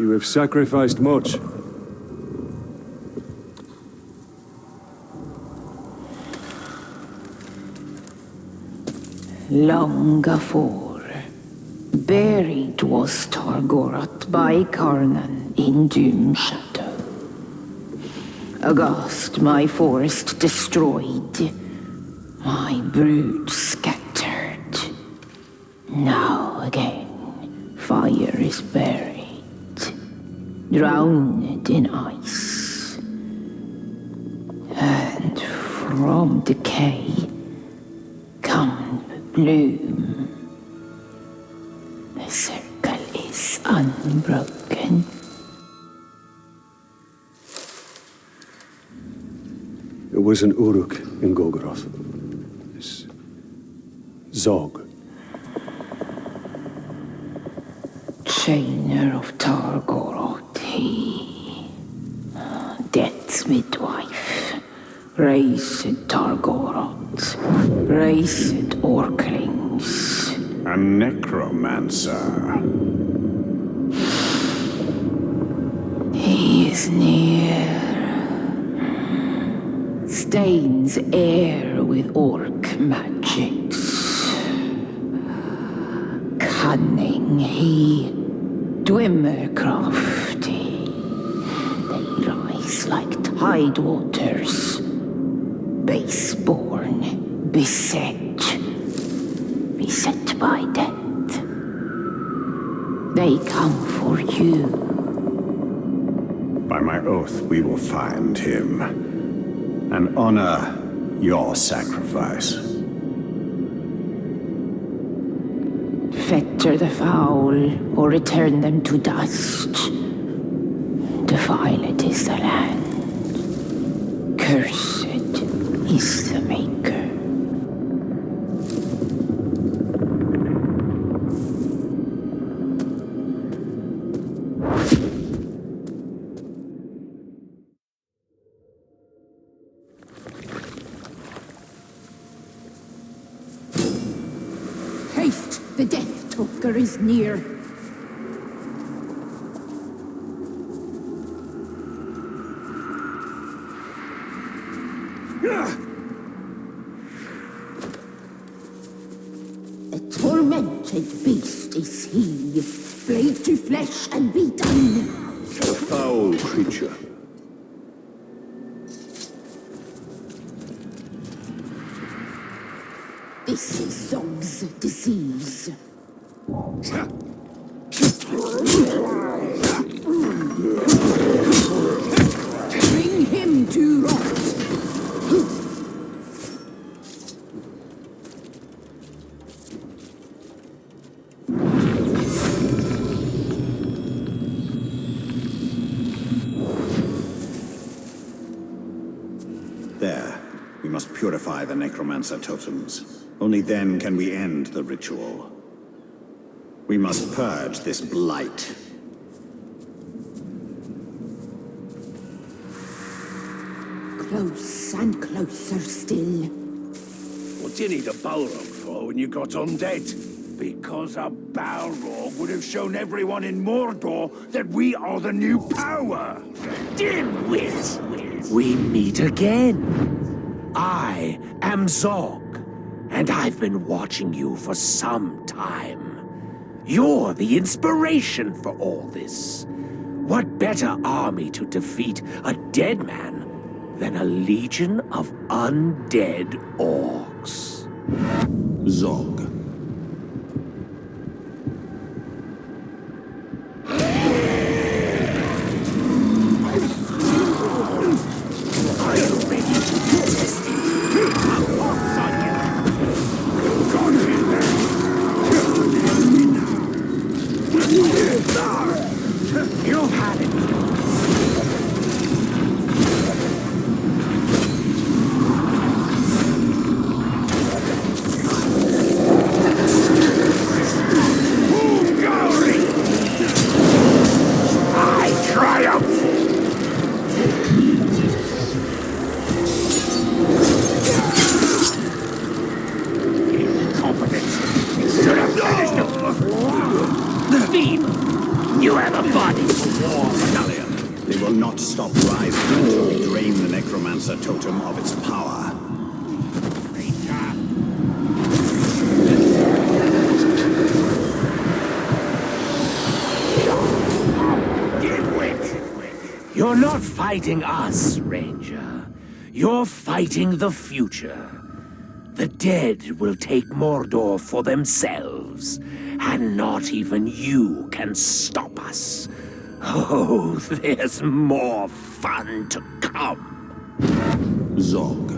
You have sacrificed much. Long afore, buried was Targoroth by Karnan in Doom Shadow. Aghast my forest destroyed, my brood scattered. Now again, fire is buried, drowned in ice. And from decay come bloom. The circle is unbroken. It was an Uruk in Golgoroth. This Zog. Chainer of Targoroth, he. Death's midwife. Raised Targoroth. Raised Orklings. A necromancer. He is near. Stains air with orc magics. Cunning he, Dwemer crafty. They rise like tide waters. Baseborn, beset by death. They come for you. By my oath, we will find him and honor your sacrifice. Fetter the foul, or return them to dust. Defiled is the land. Cursed is the Maker. Haste! The Death Talker is near. A tormented beast is he, blade to flesh and be done. A foul creature. This is Zog's disease. Bring him to rot. There. We must purify the necromancer totems. Only then can we end the ritual. We must purge this blight. Close and closer still. What do you need a Balrog for when you got undead? Because a Balrog would have shown everyone in Mordor that we are the new power! Dimwit! We meet again. I am Zog, and I've been watching you for some time. You're the inspiration for all this. What better army to defeat a dead man than a legion of undead orcs? Zog. Are you ready to contest it? You've had it. necromancer totem of its power. You're not fighting us, Ranger. You're fighting the future. The dead will take Mordor for themselves, and not even you can stop us. Oh, there's more fun to come. Zog.